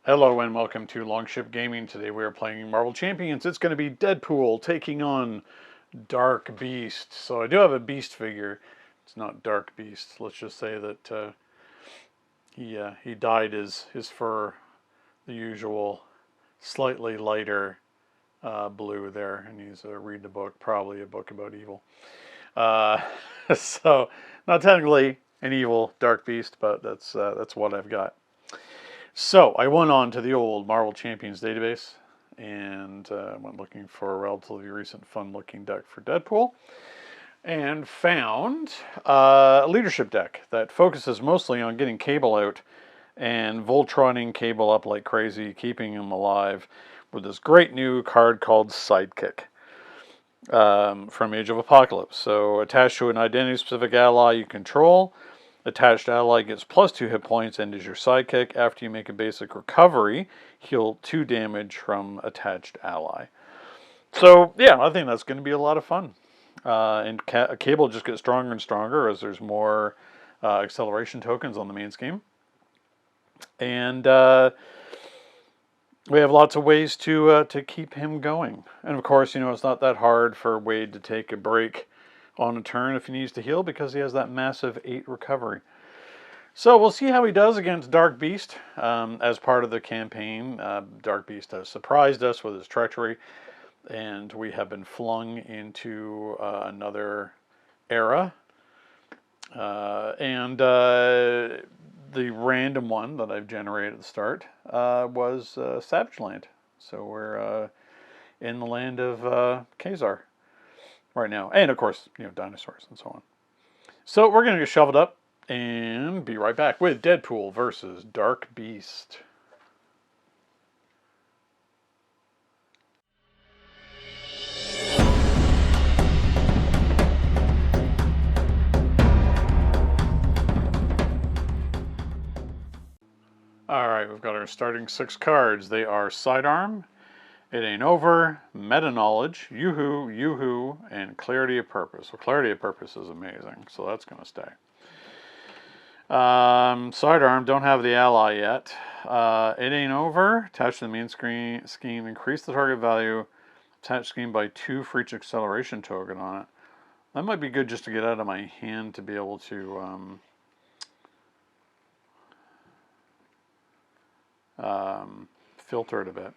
Hello and welcome to Longship Gaming. Today we are playing Marvel Champions. It's going to be Deadpool taking on Dark Beast. So I do have a Beast figure. It's not Dark Beast. Let's just say that he dyed his fur the usual slightly lighter blue there, and he's reading a book, probably a book about evil. Uh, so not technically an evil Dark Beast, but that's what I've got. So I went on to the old Marvel Champions database and went looking for a relatively recent fun-looking deck for Deadpool and found a leadership deck that focuses mostly on getting Cable out and Voltroning Cable up like crazy, keeping him alive with this great new card called Sidekick from Age of Apocalypse. So attached to an identity-specific ally you control, attached ally gets +2 hit points and is your sidekick. After you make a basic recovery, heal 2 damage from attached ally. So yeah, I think that's going to be a lot of fun. And Cable just gets stronger and stronger as there's more acceleration tokens on the main scheme. And we have lots of ways to keep him going. And of course, it's not that hard for Wade to take a break on a turn if he needs to heal because he has that massive 8 recovery. So we'll see how he does against Dark Beast as part of the campaign. Dark Beast has surprised us with his treachery, and we have been flung into another era. And the random one that I've generated at the start was Savage Land. So we're in the land of Khazar right now. And of course, dinosaurs and so on. So we're going to get shoveled up and be right back with Deadpool versus Dark Beast. Alright, we've got our starting 6 cards. They are Sidearm, It Ain't Over, Meta Knowledge, Yoo-Hoo, Yoo-Hoo, and Clarity of Purpose. So Clarity of Purpose is amazing, so that's going to stay. Sidearm, don't have the ally yet. It Ain't Over, attach to the main scheme, increase the target value, attach scheme by 2 for each acceleration token on it. That might be good just to get out of my hand to be able to filter it a bit.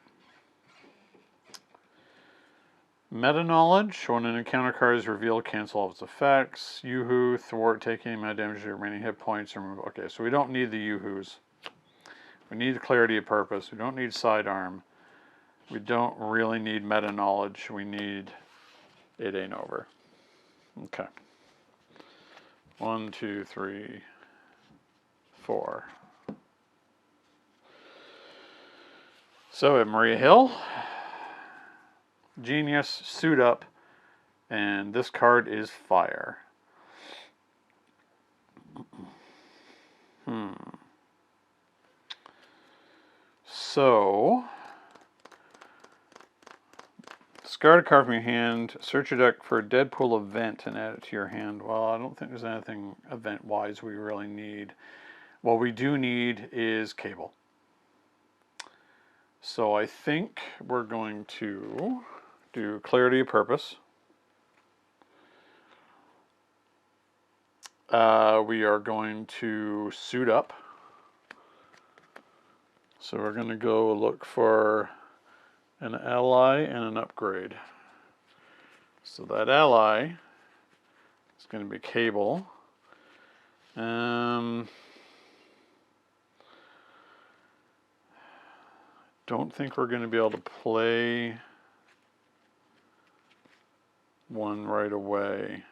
Meta Knowledge, when an encounter card is revealed, cancel all of its effects. Yoo-Hoo, thwart taking meta damage to your remaining hit points. Okay, so we don't need the Yoo-Hoos. We need the Clarity of Purpose. We don't need Sidearm. We don't really need Meta Knowledge. We need It Ain't Over. Okay. 1, 2, 3, 4. So we have Maria Hill. Genius, Suit Up, and this card is Fire. So, discard a card from your hand, search your deck for a Deadpool event and add it to your hand. Well, I don't think there's anything event-wise we really need. What we do need is Cable. So I think we're going to do Clarity of Purpose. We are going to Suit Up. So we're going to go look for an ally and an upgrade. So that ally is going to be Cable. Don't think we're going to be able to play one right away.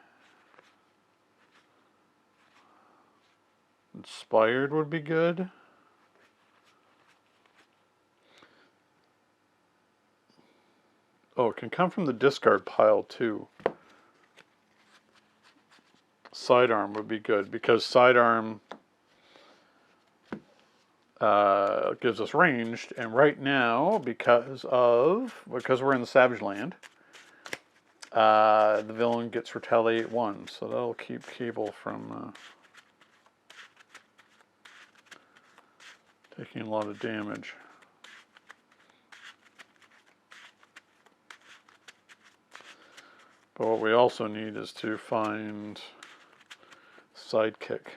Inspired would be good. Oh, it can come from the discard pile too. Sidearm would be good because Sidearm gives us ranged, and right now because we're in the Savage Land, the villain gets Retaliate 1, so that'll keep Cable from taking a lot of damage. So what we also need is to find sidekick.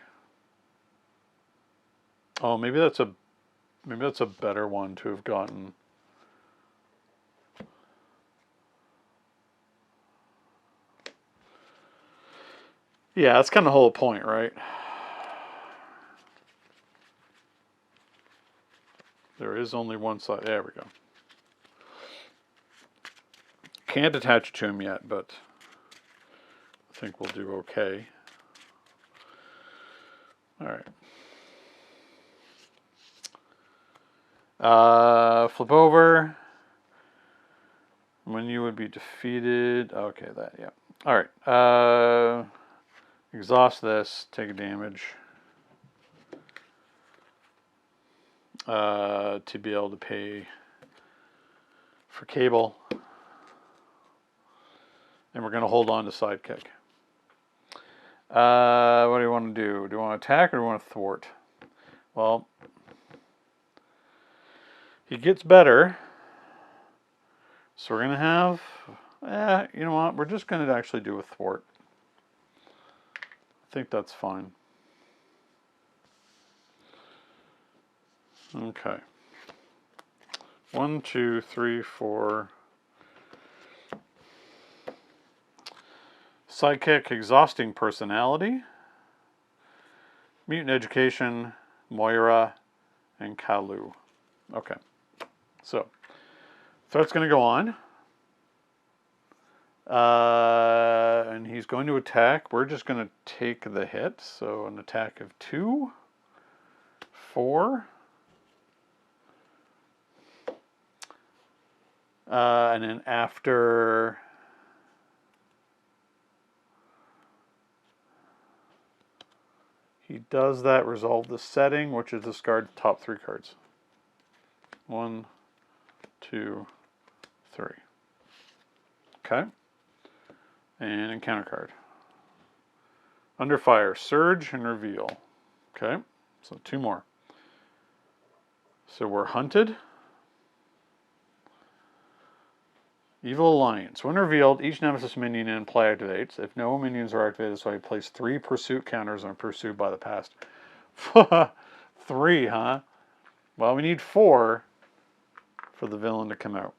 Oh, maybe that's a better one to have gotten. Yeah, that's kind of the whole point, right? There is only one side. There we go. Can't attach it to him yet, but I think we'll do okay. All right. Flip over. When you would be defeated. Okay, that, yeah. All right. Exhaust this. Take a damage. To be able to pay for cable. And we're going to hold on to sidekick. What do you want to do? Do you want to attack or do you want to thwart? Well, he gets better. So we're going to have, you know what? We're just going to actually do a thwart. I think that's fine. Okay. 1, 2, 3, 4. Sidekick, exhausting personality. Mutant education, Moira, and Kalu. Okay. So that's going to go on. And he's going to attack. We're just going to take the hit. So an attack of 2, 4. And then after he does that, resolve the setting, which is discard the top 3 cards. 1, 2, 3. Okay. And encounter card. Under fire, surge and reveal. Okay. So 2 more. So we're hunted. Evil Alliance. When revealed, each Nemesis minion in play activates. If no minions are activated, so I place 3 pursuit counters on pursued by the past. 3, huh? Well, we need 4 for the villain to come out.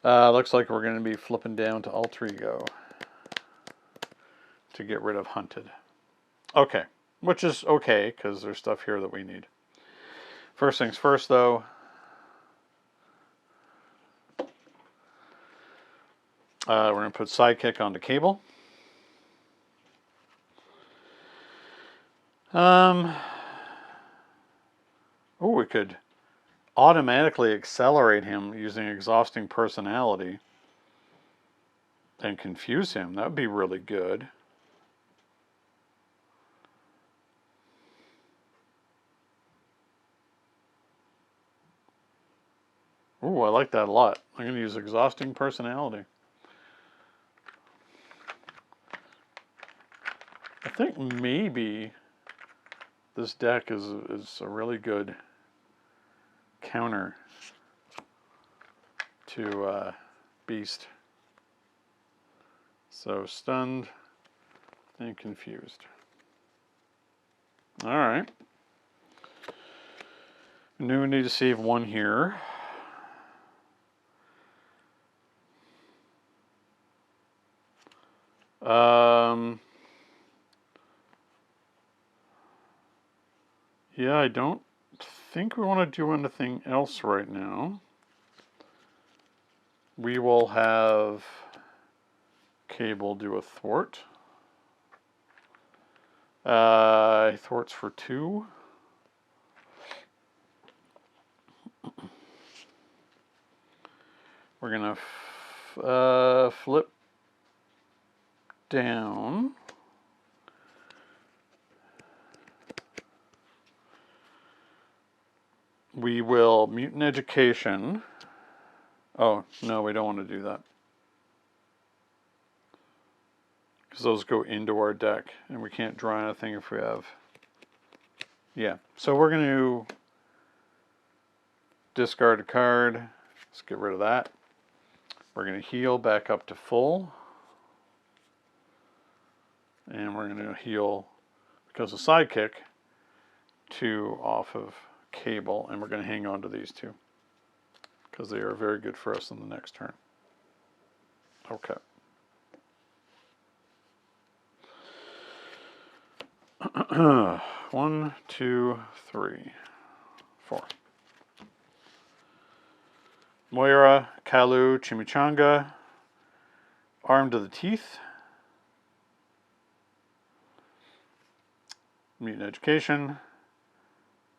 Looks like we're going to be flipping down to Alter Ego to get rid of Hunted. Okay, which is okay, because there's stuff here that we need. First things first, though. We're going to put Sidekick onto Cable. Oh, we could automatically accelerate him using exhausting personality and confuse him. That would be really good. Oh, I like that a lot. I'm going to use exhausting personality. I think maybe this deck is a really good counter to Beast. So stunned and confused. All right. We need to save 1 here. Yeah, I don't think we want to do anything else right now. We will have Cable do a thwart. Thwarts for 2. We're going to flip down. We will Mutant Education. Oh, no, we don't want to do that. Because those go into our deck, and we can't draw anything if we have... Yeah, so we're going to discard a card. Let's get rid of that. We're going to heal back up to full. And we're going to heal, because of sidekick, 2 off of cable. And we're going to hang on to these 2, because they are very good for us in the next turn. Okay. One, 2, 3, 4. Moira, Kalu, Chimichanga, Arm to the Teeth, Mutant Education,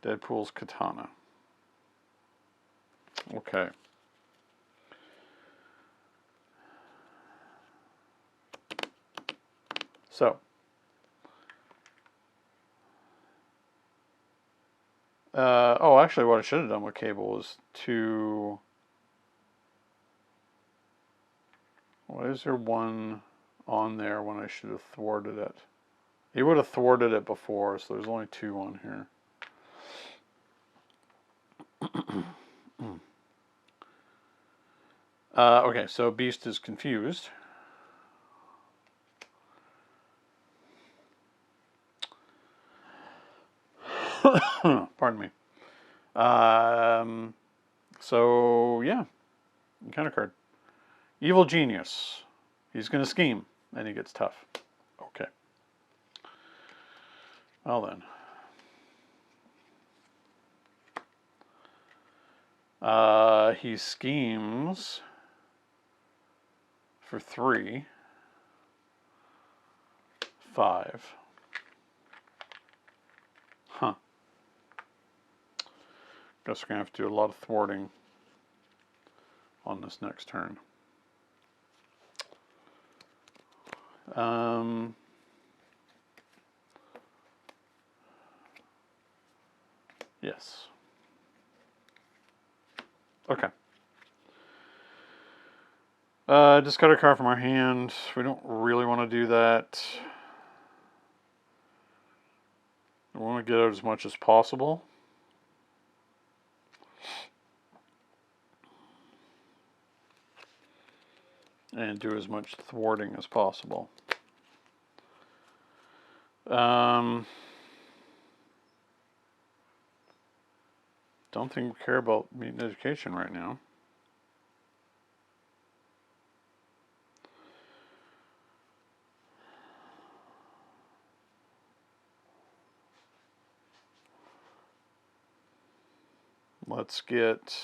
Deadpool's Katana. Okay. So, oh, actually, what I should have done with cable was to. Why is there 1 on there when I should have thwarted it? He would have thwarted it before, so there's only 2 on here. Okay, so Beast is confused. Pardon me. So, yeah. Encounter card. Evil Genius. He's going to scheme, and he gets tough. Okay. Well then. He schemes for 3, 5. Huh. Guess we're going to have to do a lot of thwarting on this next turn. Yes. Okay. Discard a card from our hand. We don't really want to do that. We want to get out as much as possible. And do as much thwarting as possible. Don't think we care about Mutant Education right now. Let's get...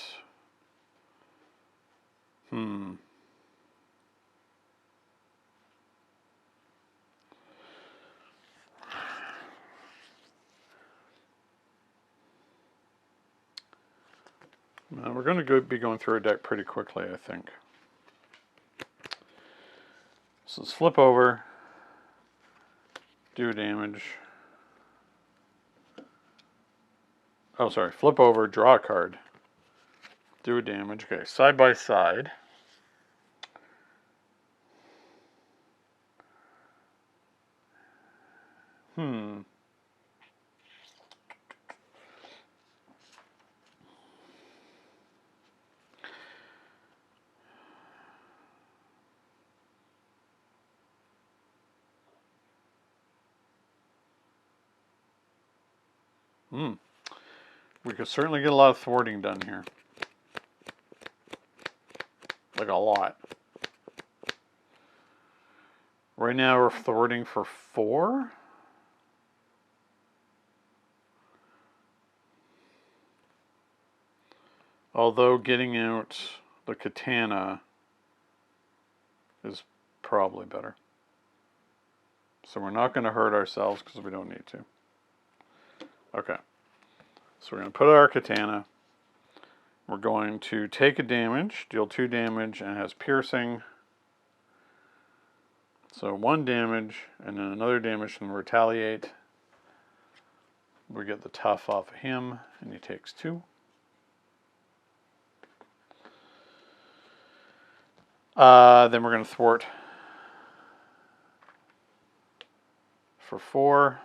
we're going to be going through a deck pretty quickly, I think. So let's flip over, do damage. Oh, sorry. Flip over, draw a card, do a damage. Okay, side by side. We could certainly get a lot of thwarting done here. Like a lot. Right now we're thwarting for 4. Although getting out the katana is probably better. So we're not going to hurt ourselves because we don't need to. Okay. So we're going to put out our katana. We're going to take a damage, deal 2 damage, and it has piercing. So 1 damage, and then another damage from retaliate. We get the tough off of him, and he takes 2. Then we're going to thwart for 4.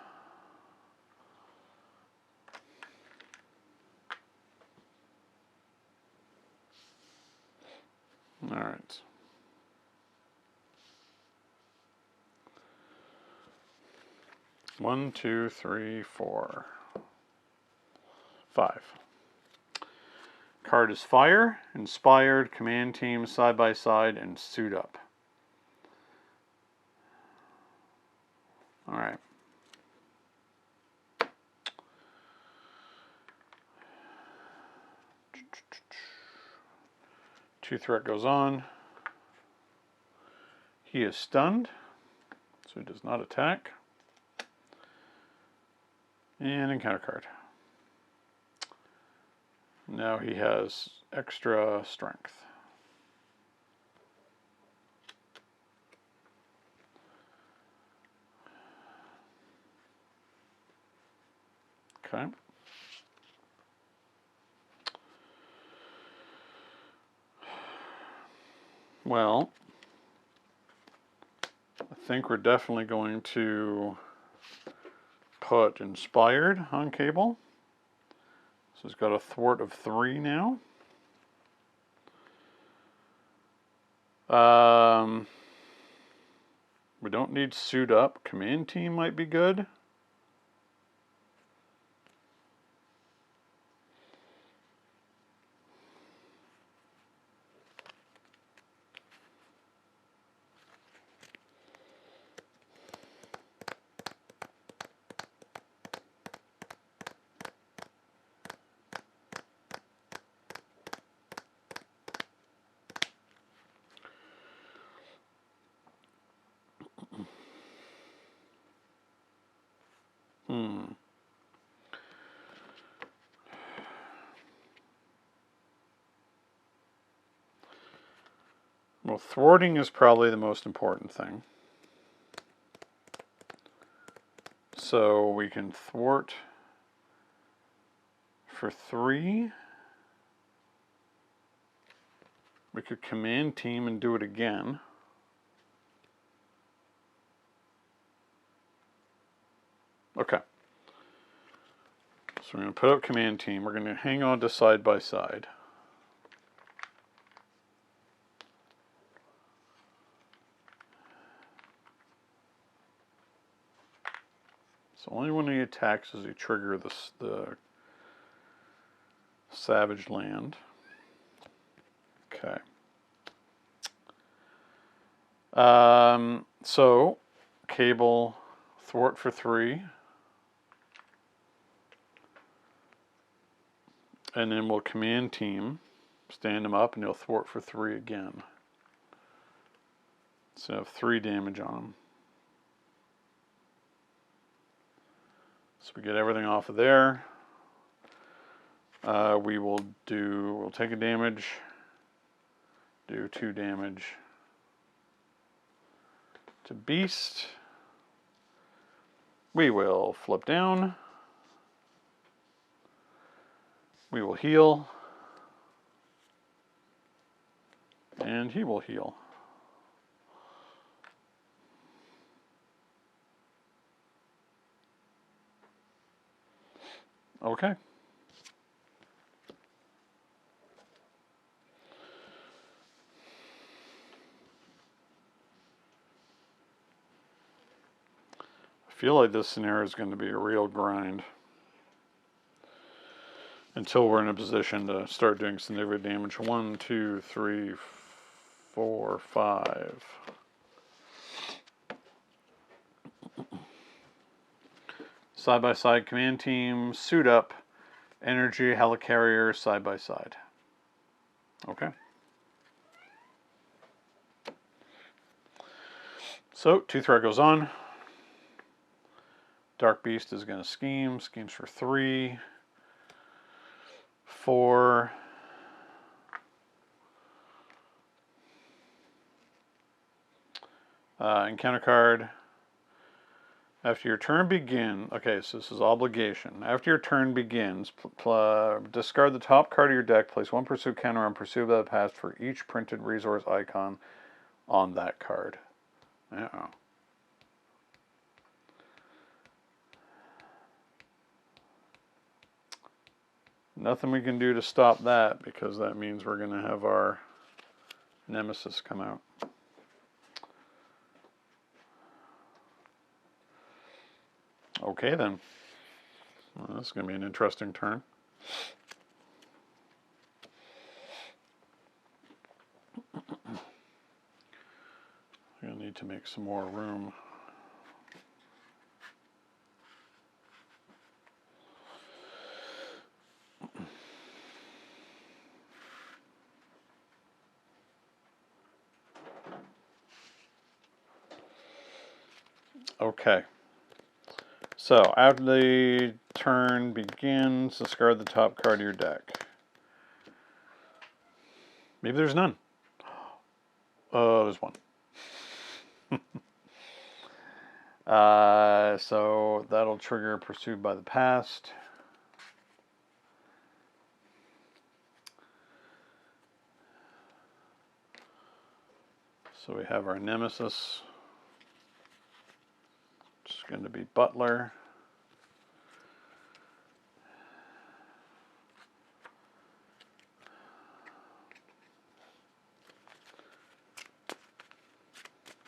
All right. 1, 2, 3, 4, 5. Card is Fire, Inspired, Command Team, Side by Side, and Suit Up. Alright. Two threat goes on. He is stunned, so he does not attack. And encounter card. Now he has extra strength. Okay. Well, I think we're definitely going to put Inspired on Cable. So he's got a thwart of 3 now. We don't need Suit Up. Command Team might be good. Well, thwarting is probably the most important thing. So we can thwart for 3. We could Command Team and do it again. Okay. So we're going to put up Command Team. We're going to hang on to Side by Side. So only when he attacks does he trigger the Savage Land. Okay. So Cable, thwart for 3. And then we'll Command Team, stand him up, and he'll thwart for 3 again. So have 3 damage on him. So we get everything off of there. We'll take a damage, do 2 damage to Beast. We will flip down. We will heal. And he will heal. Okay. I feel like this scenario is going to be a real grind until we're in a position to start doing significant damage. 1, 2, 3, 4, 5. Side by Side Command Team, Suit Up, Energy, Helicarrier, Side by Side. Okay. So, 2 threat goes on. Dark Beast is going to schemes for 3, 4. Encounter card. After your turn begins, okay, so this is obligation. After your turn begins, discard the top card of your deck, place 1 pursuit counter on pursuit by the past for each printed resource icon on that card. Uh-oh. Nothing we can do to stop that, because that means we're going to have our Nemesis come out. Okay then. Well, this is going to be an interesting turn. I'm going to need to make some more room. Okay. So, after the turn begins, discard the top card of your deck. Maybe there's none. There's one. So that'll trigger Pursued by the Past. So we have our Nemesis. It's going to be Butler.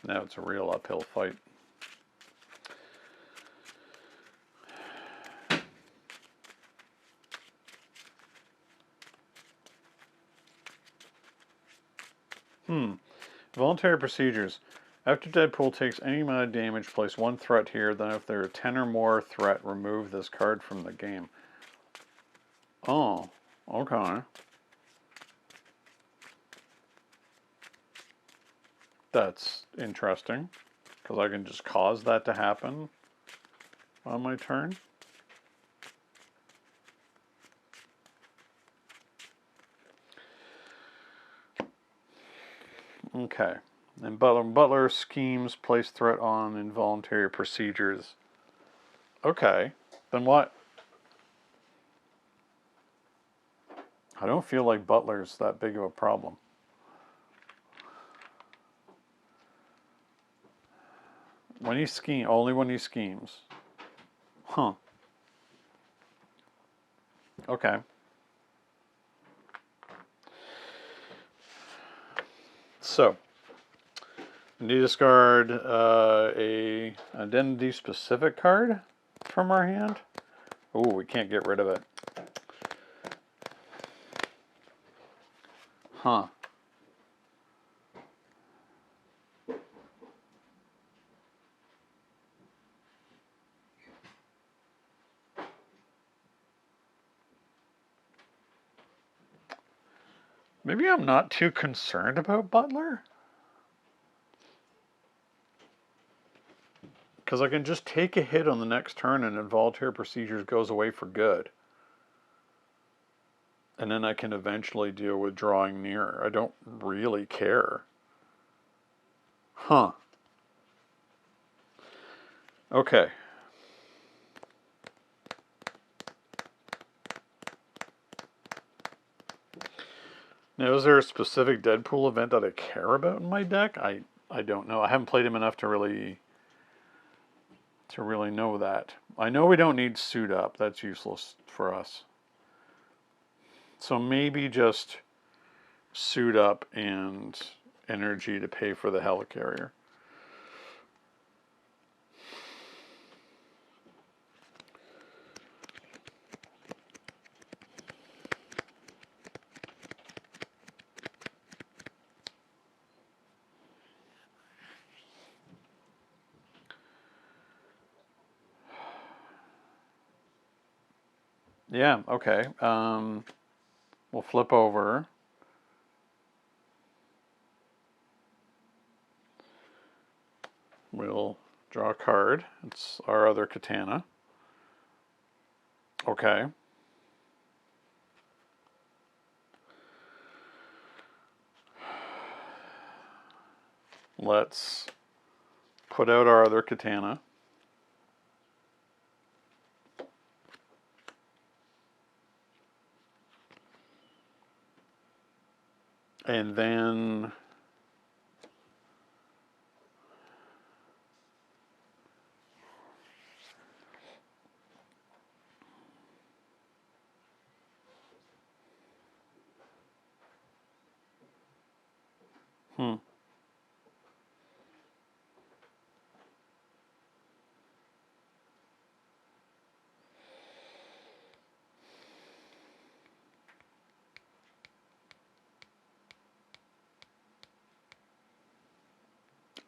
Now it's a real uphill fight. Voluntary procedures. After Deadpool takes any amount of damage, place one threat here. Then if there are 10 or more threat, remove this card from the game. Oh, okay. That's interesting, because I can just cause that to happen on my turn. Okay. And Butler schemes, place threat on involuntary procedures. Okay. Then what? I don't feel like Butler's that big of a problem. When he schemes, only when he schemes. Huh. Okay. So, we need to discard a identity specific card from our hand. Oh, we can't get rid of it. Huh. Maybe I'm not too concerned about Butler. Because I can just take a hit on the next turn and involuntary procedures goes away for good. And then I can eventually deal with drawing nearer. I don't really care. Huh. Okay. Now, is there a specific Deadpool event that I care about in my deck? I don't know. I haven't played him enough to really know that. I know we don't need Suit Up. That's useless for us. So maybe just Suit Up and Energy to pay for the Helicarrier. Yeah, okay. We'll flip over. We'll draw a card. It's our other katana. Okay. Let's put out our other katana. And then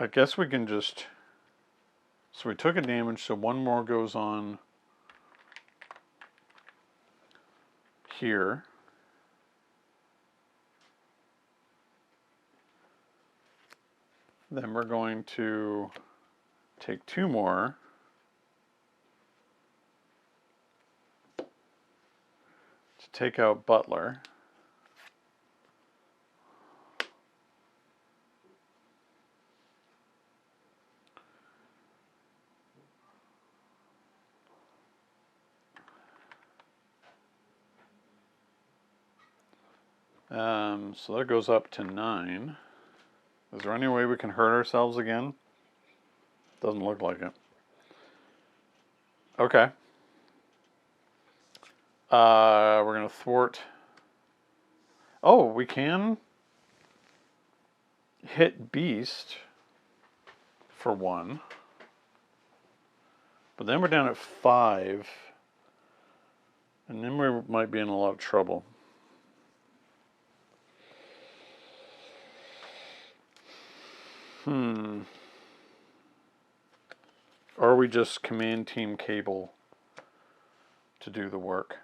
I guess we can just... So we took a damage, so one more goes on here. Then we're going to take two more. To take out Butler. So that goes up to 9. Is there any way we can hurt ourselves again? Doesn't look like it. Okay. We're going to thwart. Oh, we can hit Beast for 1. But then we're down at 5. And then we might be in a lot of trouble. Or we just command team Cable to do the work.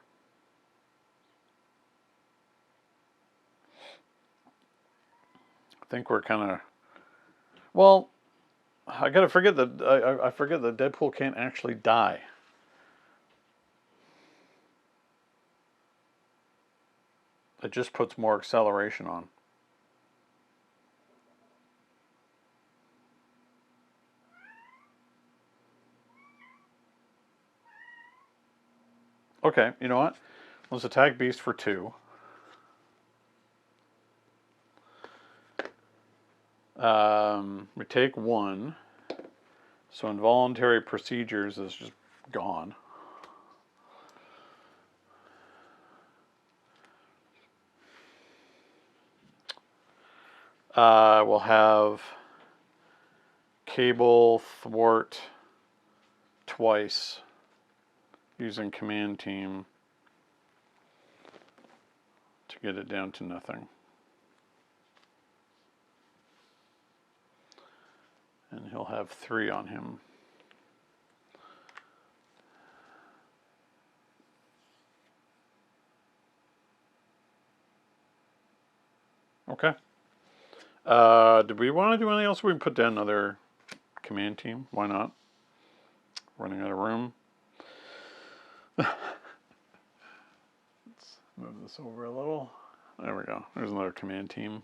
I think we're kind of... Well, I gotta forget that I forget that Deadpool can't actually die. It just puts more acceleration on. Okay, you know what? Let's attack Beast for 2. We take 1. So involuntary procedures is just gone. We'll have Cable thwart twice using command team to get it down to nothing. And he'll have 3 on him. Okay. Did we want to do anything else? We can put down another command team. Why not? Running out of room. Let's move this over a little. There we go. There's another command team.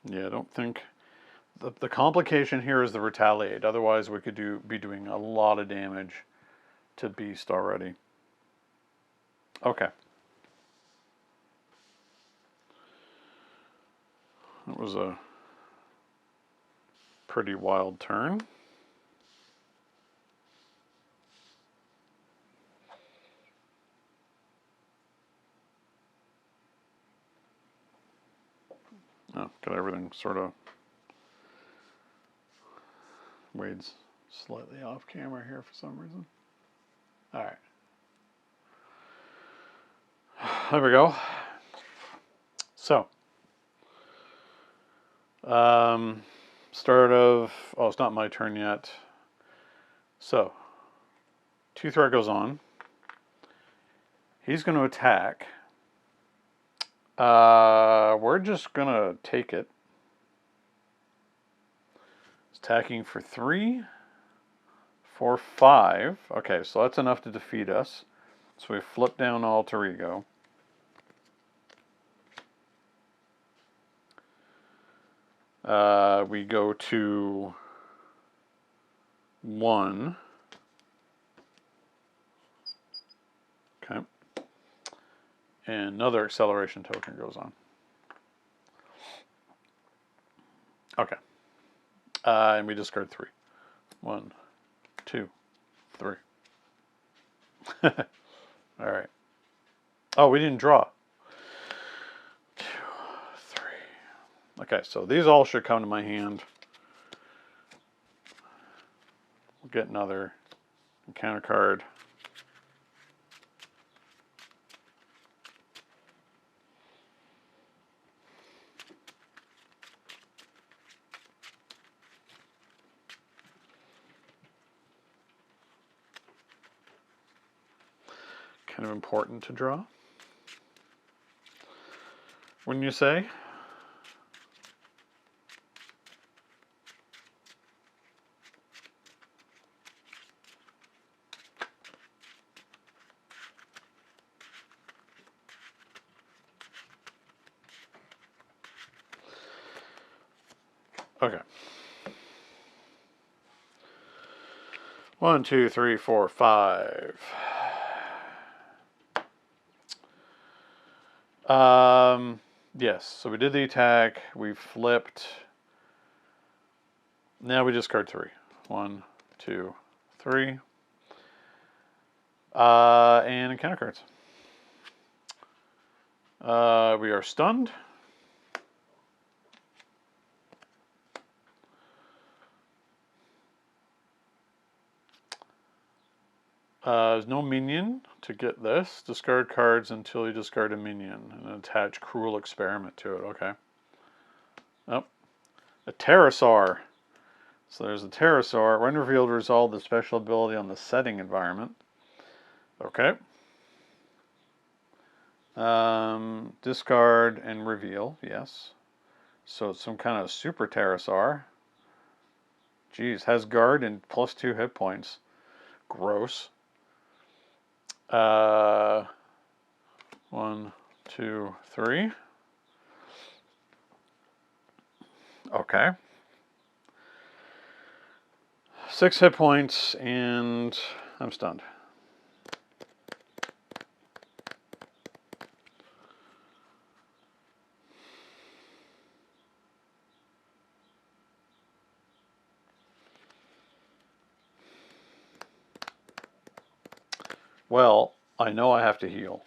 Yeah, I don't think... The complication here is the retaliate. Otherwise, we could be doing a lot of damage to Beast already. Okay. That was a pretty wild turn. Oh, got everything sort of... Wade's slightly off camera here for some reason. Alright. There we go. So. Start of... Oh, it's not my turn yet. So. 2 threat goes on. He's going to attack. We're just going to take it. It's attacking for 3. For 5. Okay, so that's enough to defeat us. So we flip down Alter Ego. We go to 1. Okay. And another acceleration token goes on. Okay. And we discard 3. 1, 2, 3. Alright. Oh, we didn't draw. 2, 3. Okay, so these all should come to my hand. We'll get another encounter card. kind of important to draw. Wouldn't you say? Okay. 1, 2, 3, 4, 5. Yes, so we did the attack, we flipped. Now we discard 3. 1, 2, 3. And encounter cards. We are stunned. There's no minion to get this. Discard cards until you discard a minion and attach Cruel Experiment to it. Okay. Oh, a Pterosaur. So there's a Pterosaur. When revealed, resolve the special ability on the setting environment. Okay. Discard and reveal. Yes. So it's some kind of super Pterosaur. Jeez, has guard and +2 hit points. Gross. 1, 2, 3. Okay. 6 hit points, and I'm stunned. Well, I know I have to heal.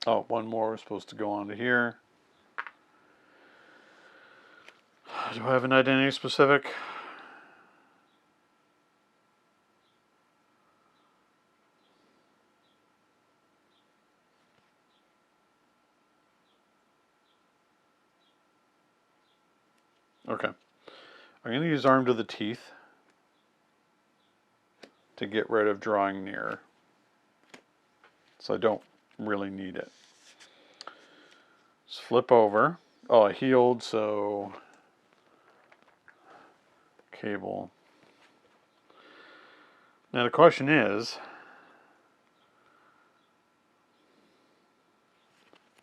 Oh, one more was supposed to go on to here. Do I have an identity specific? Okay. I'm going to use Arm to the Teeth to get rid of drawing near. So I don't really need it. Let's flip over. Oh, I healed, so cable. Now the question is,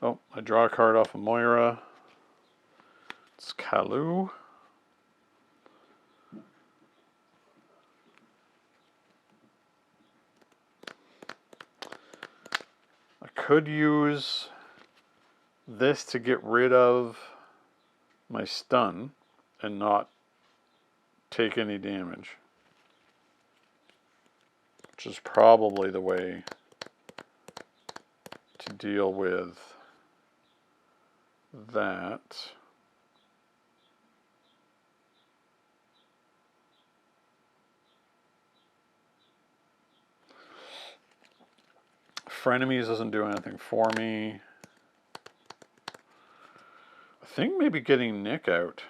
oh, I draw a card off of Moira. It's Kalu. I could use this to get rid of my stun and not take any damage, which is probably the way to deal with that. Frenemies doesn't do anything for me. I think maybe getting Nick out,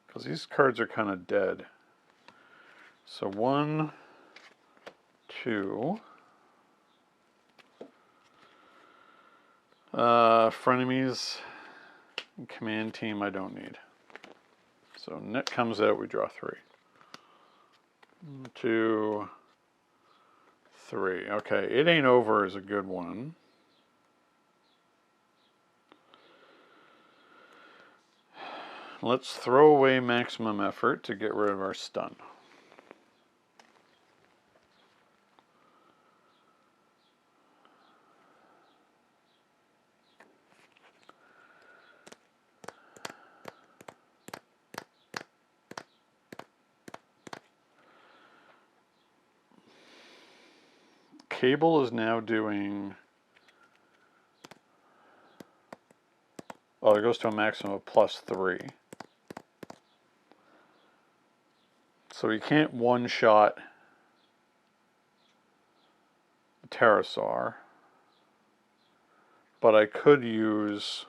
because these cards are kind of dead. So 1, 2. Frenemies and command team I don't need. So Nick comes out, we draw 3. 1, 2, 3. Okay, It Ain't Over is a good one. Let's throw away maximum effort to get rid of our stun. Cable is now doing... Oh, it goes to a maximum of +3. So you can't one-shot the Pterosaur. But I could use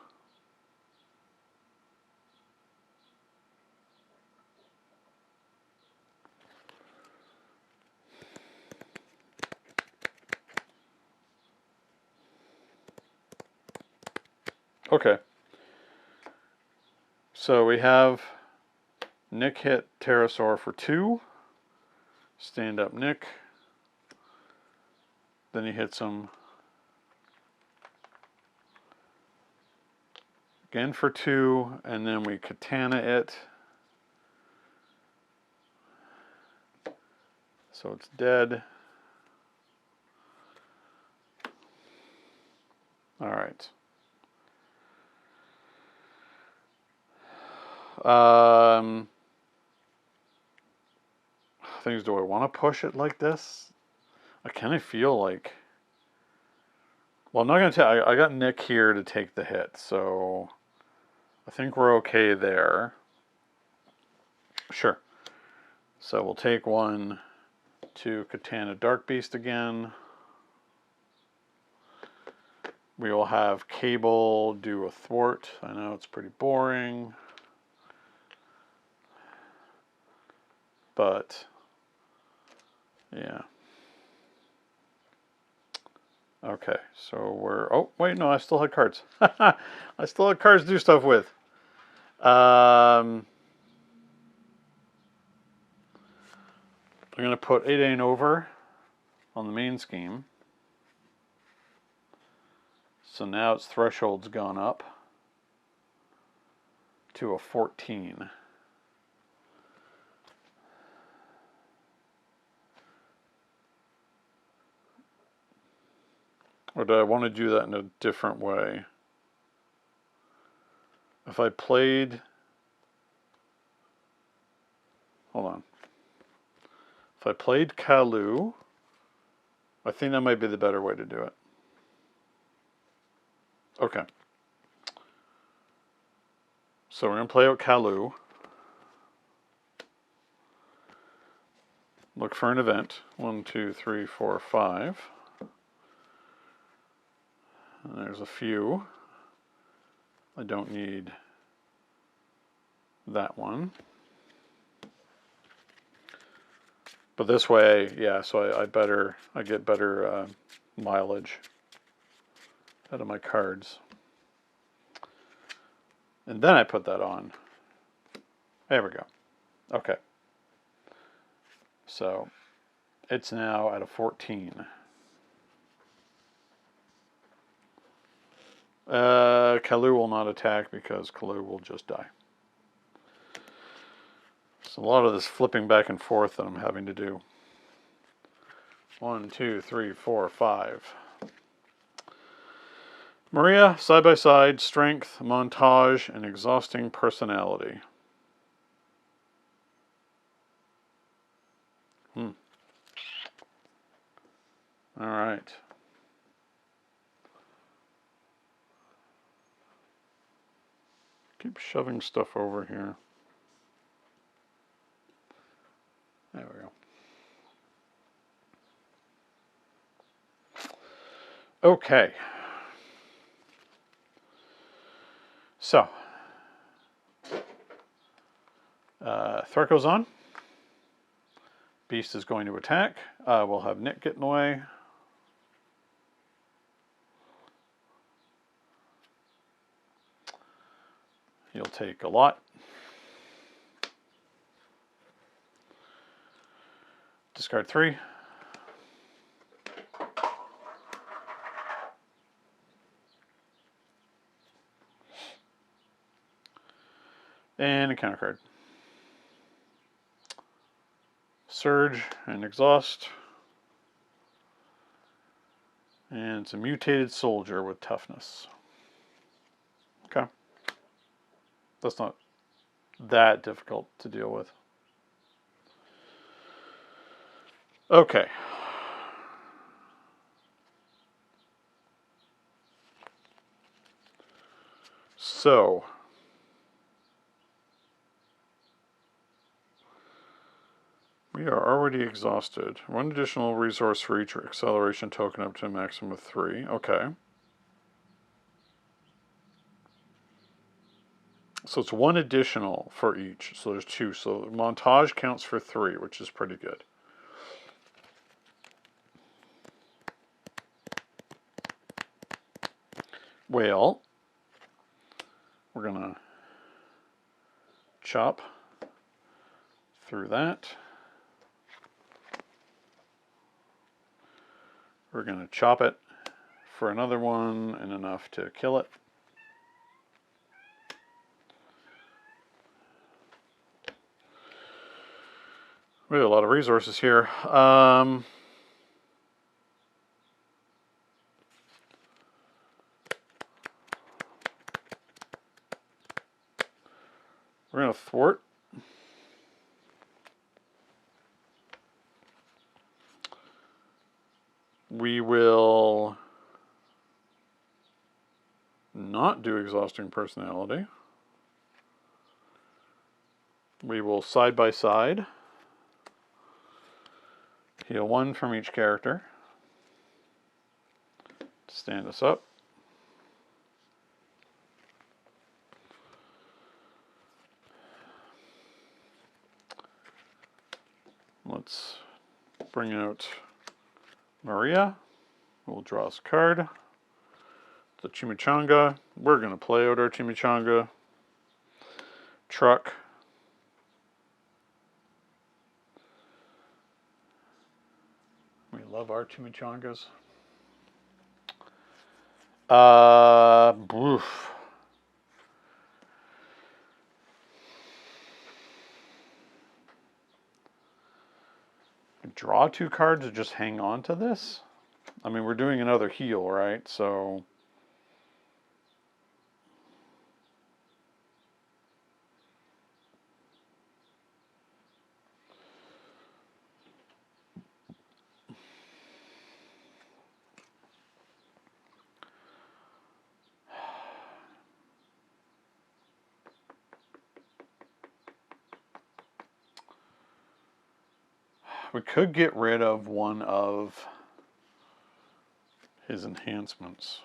Okay. So we have Nick hit Pterosaur for 2. Stand up Nick. Then he hits him again for 2, and then we katana it. So it's dead. All right. Things, do I want to push it like this? I kind of feel like... Well, I'm not going to tell... I got Nick here to take the hit, so... I think we're okay there. Sure. So we'll take 1 to Katana Dark Beast again. We will have Cable do a thwart. I know it's pretty boring. But, yeah. Okay, so we're... Oh, wait, no, I still had cards. I still had cards to do stuff with. I'm going to put 8 and over on the main scheme. So now its threshold's gone up to a 14. Or do I want to do that in a different way? If I played... Hold on. If I played Kalu, I think that might be the better way to do it. Okay. So we're going to play out Kalu. Look for an event. 1, 2, 3, 4, 5. And there's a few. I don't need that one. But this way, yeah, so I get better mileage out of my cards. And then I put that on. There we go. Okay. So it's now at a 14. Kalu will not attack because Kalu will just die. So a lot of this flipping back and forth that I'm having to do. 1, 2, 3, 4, 5. Maria, side by side, strength, montage, and exhausting personality. All right. Keep shoving stuff over here. There we go. Okay. So, threat goes on. Beast is going to attack. We'll have Nick get in the way. He'll take a lot. Discard 3. And a counter card. Surge and exhaust. And it's a mutated soldier with toughness. Okay. That's not that difficult to deal with. Okay. So, we are already exhausted. 1 additional resource for each acceleration token up to a maximum of 3. Okay. So it's 1 additional for each. So there's 2. So montage counts for 3, which is pretty good. Well, we're going to chop through that. We're going to chop it for another one and enough to kill it. We have a lot of resources here. We're going to thwart. We will not do exhausting personality. We will side by side. Heal 1 from each character. Stand us up. Let's bring out Maria. We'll draw us a card. The Chimichanga. We're going to play out our Chimichanga. Truck. We love our Chimichangas. Oof. Draw 2 cards to just hang on to this? I mean, we're doing another heal, right? So we could get rid of one of his enhancements.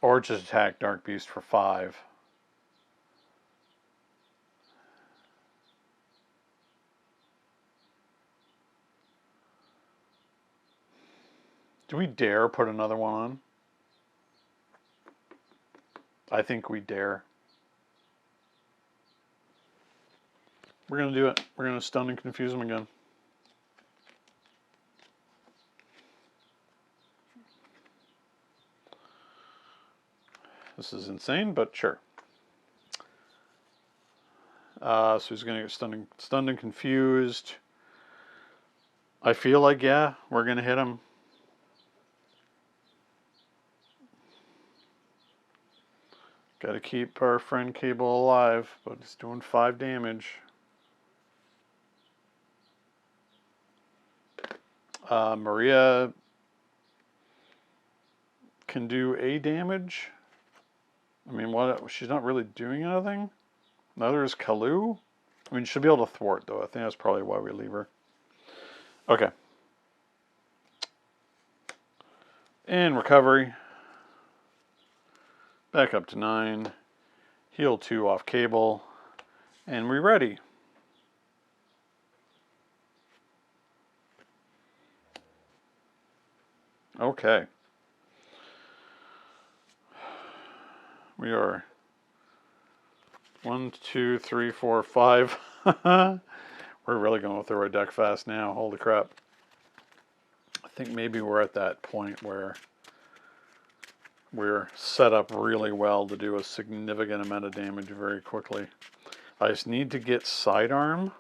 Or just attack Dark Beast for 5. Do we dare put another one on? I think we dare. We're going to do it. We're going to stun and confuse him again. This is insane, but sure. So he's going to get stunned and confused. I feel like, yeah, we're going to hit him. Got to keep our friend Cable alive, but it's doing 5 damage. Maria can do A damage. I mean, what? She's not really doing anything. Neither is Kalu. I mean, she'll be able to thwart, though. I think that's probably why we leave her. Okay. And recovery. Back up to 9. Heal 2 off Cable. And we're ready. Okay. We are 1, 2, 3, 4, 5. We're really going through our deck fast now. Holy crap. I think maybe we're at that point where we're set up really well to do a significant amount of damage very quickly. I just need to get Sidearm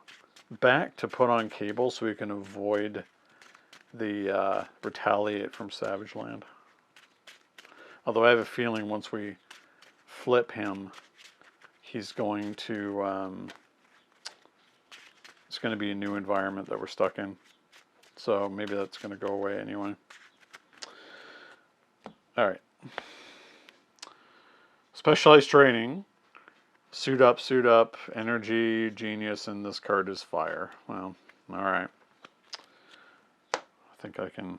back to put on Cable so we can avoid the retaliate from Savage Land. Although I have a feeling once we flip him, he's going to, it's going to be a new environment that we're stuck in. So maybe that's going to go away anyway. Alright. Specialized training. Suit up, energy, genius, and this card is fire. Well, alright. I think I can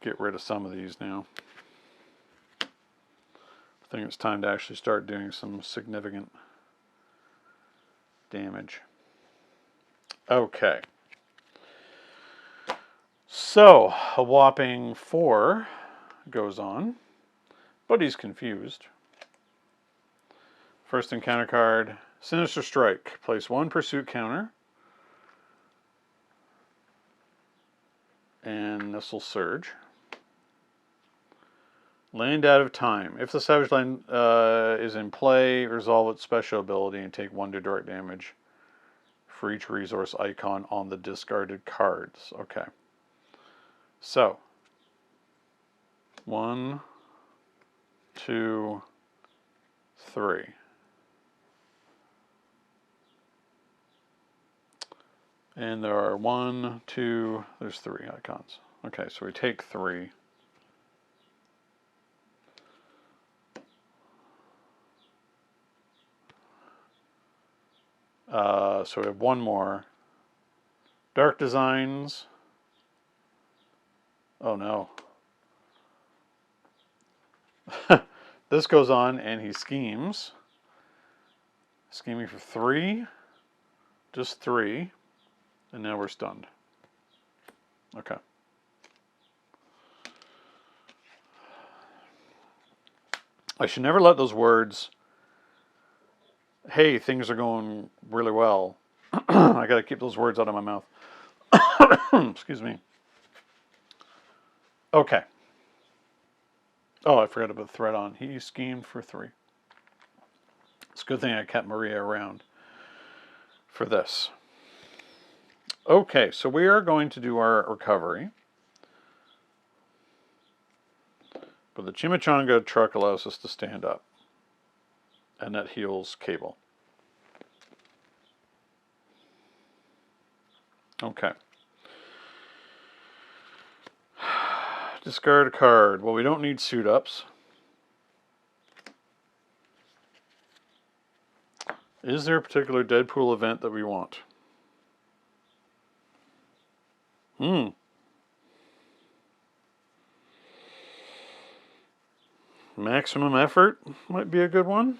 get rid of some of these now. I think it's time to actually start doing some significant damage. Okay. So, a whopping 4 goes on, but he's confused. First encounter card, Sinister Strike. Place 1 pursuit counter. And this will surge. Land out of time. If the Savage Land is in play, resolve its special ability and take 1 direct damage for each resource icon on the discarded cards. Okay. So, 1, 2, 3. And there are 1, 2, there's 3 icons. Okay, so we take 3. So we have 1 more. Dark Designs. Oh no. This goes on and he schemes. Scheming for 3. Just 3. And now we're stunned. Okay. I should never let those words, hey, things are going really well. I gotta keep those words out of my mouth. Excuse me. Okay. Oh, I forgot to put the thread on. He schemed for 3. It's a good thing I kept Maria around for this. Okay, so we are going to do our recovery. But the Chimichanga truck allows us to stand up. And that heals Cable. Okay. Discard a card. Well, we don't need suit ups. Is there a particular Deadpool event that we want? Maximum effort might be a good one.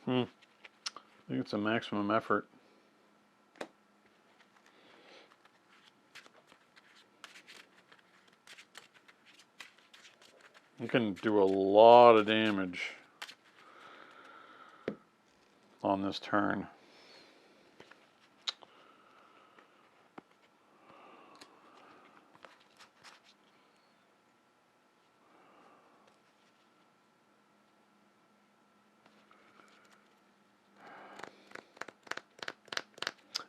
I think it's a maximum effort. You can do a lot of damage on this turn.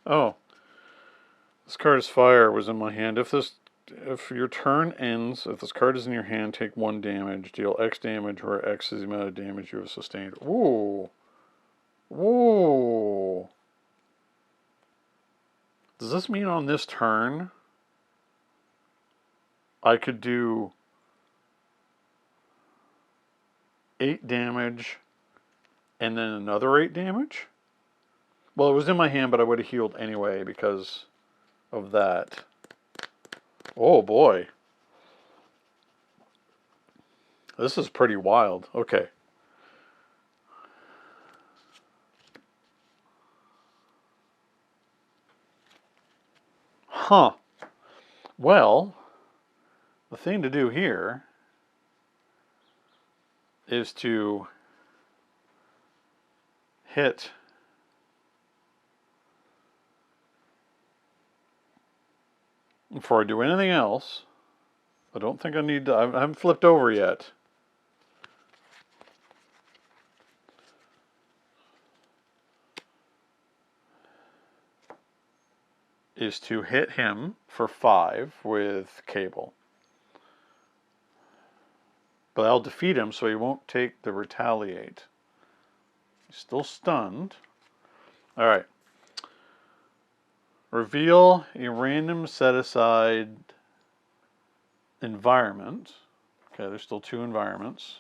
Oh, this card is fire. Was in my hand. If your turn ends, if this card is in your hand, take 1 damage. Deal X damage, where X is the amount of damage you have sustained. Ooh, ooh. Does this mean on this turn I could do 8 damage and then another 8 damage? Well, it was in my hand, but I would have healed anyway because of that. Oh boy. This is pretty wild. Okay. Huh. Well, the thing to do here is to hit before I do anything else. I don't think I need to, I haven't flipped over yet. Is to hit him for 5 with Cable. But I'll defeat him so he won't take the retaliate. He's still stunned. All right. Reveal a random set-aside environment. Okay, there's still 2 environments.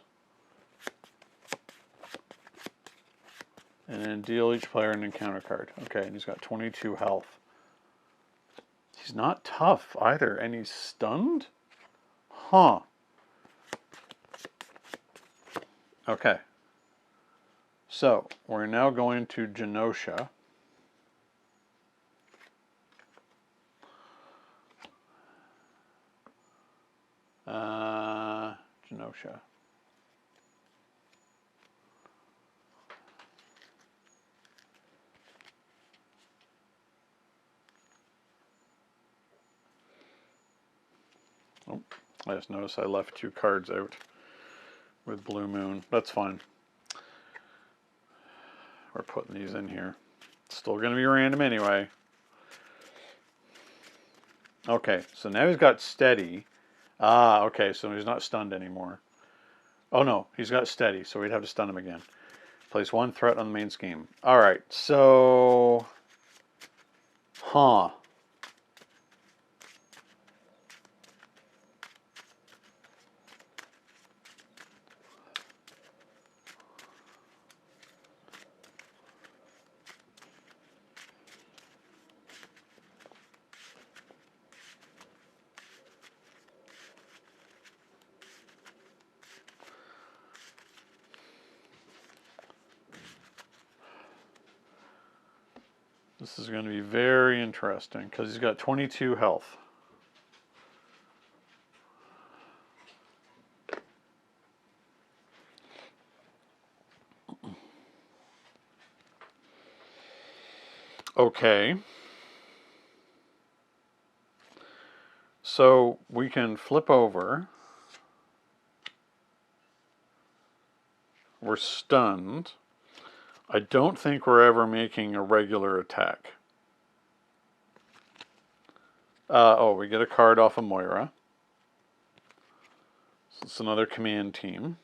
And then deal each player an encounter card. Okay, and he's got 22 health. He's not tough either, and he's stunned? Huh. Okay. So, we're now going to Genosha. Genosha. Oh, I just noticed I left 2 cards out with Blue Moon. That's fine. We're putting these in here. It's still going to be random anyway. Okay, so now he's got steady. Ah, okay, so he's not stunned anymore. Oh no, he's got steady, so we'd have to stun him again. Place 1 threat on the main scheme. Alright, so... Huh. This is going to be very interesting because he's got 22 health. Okay. So we can flip over. We're stunned. I don't think we're ever making a regular attack. Oh, we get a card off of Moira. So it's another command team.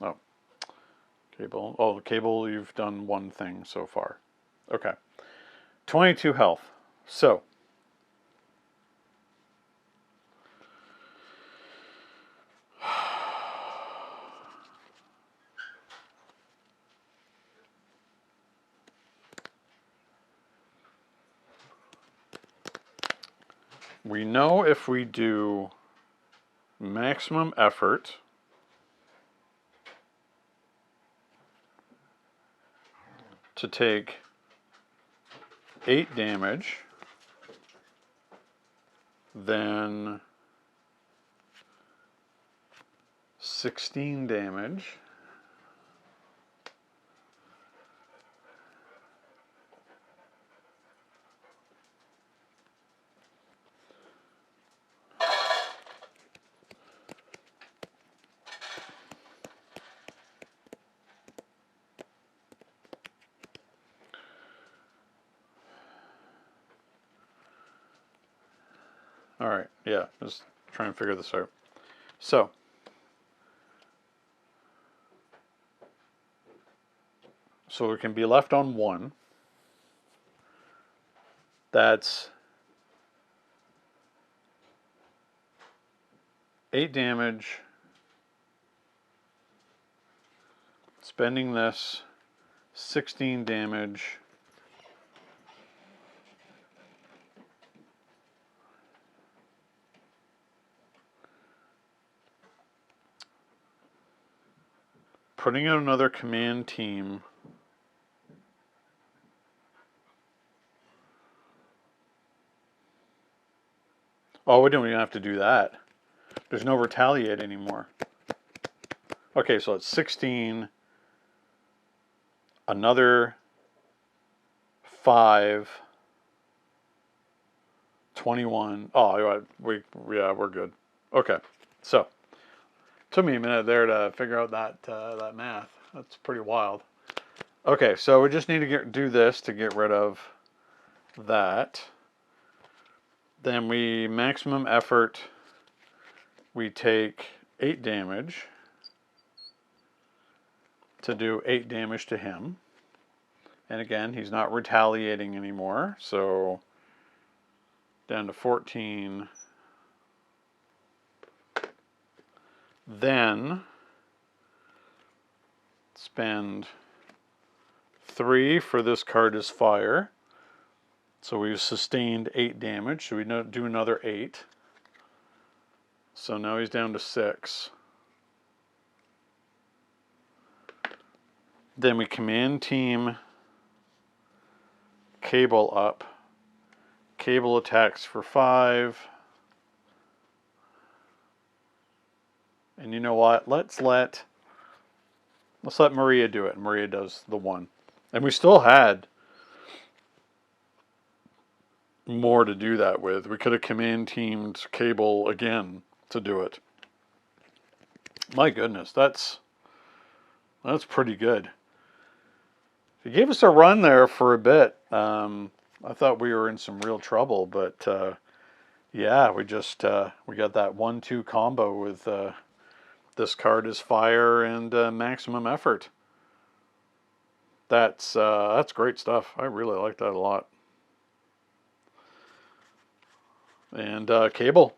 Oh. Cable. Oh, the Cable, you've done 1 thing so far. Okay. 22 health. So. We know if we do maximum effort to take 8 damage, then 16 damage, all right, yeah, just trying to figure this out. So, it can be left on 1. That's 8 damage. Spending this, 16 damage. Putting out another command team. Oh, we don't even have to do that. There's no retaliate anymore. Okay, so it's 16. Another 5. 21. Oh, we're good. Okay, so took me a minute there to figure out that math. That's pretty wild. Okay, so we just need to do this to get rid of that. Then we maximum effort. We take 8 damage. to do 8 damage to him. And again, he's not retaliating anymore, so down to 14. Then spend 3 for this card as fire. So we've sustained 8 damage. So we do another 8. So now he's down to 6. Then we command team Cable up. Cable attacks for 5. And you know what? Let's let Maria do it. Maria does the 1. And we still had more to do that with. We could have command teamed Cable again to do it. My goodness, that's pretty good. He gave us a run there for a bit. I thought we were in some real trouble, but yeah, we got that 1-2 combo with this card is fire and maximum effort. That's great stuff. I really like that a lot. And Cable,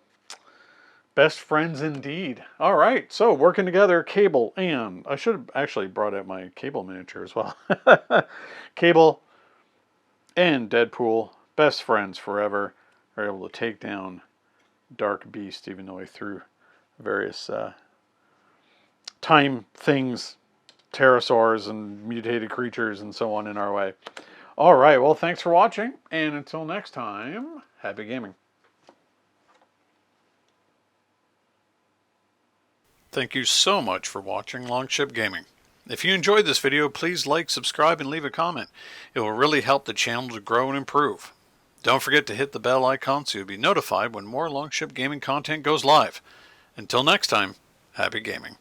best friends indeed. All right, so working together, Cable, and I should have actually brought out my Cable miniature as well. Cable and Deadpool, best friends forever, are able to take down Dark Beast, even though he threw various time things, pterosaurs and mutated creatures and so on in our way. All right, well, thanks for watching, and until next time, happy gaming. Thank you so much for watching Longship Gaming. If you enjoyed this video, please like, subscribe, and leave a comment. It will really help the channel to grow and improve. Don't forget to hit the bell icon so you'll be notified when more Longship Gaming content goes live. Until next time, happy gaming.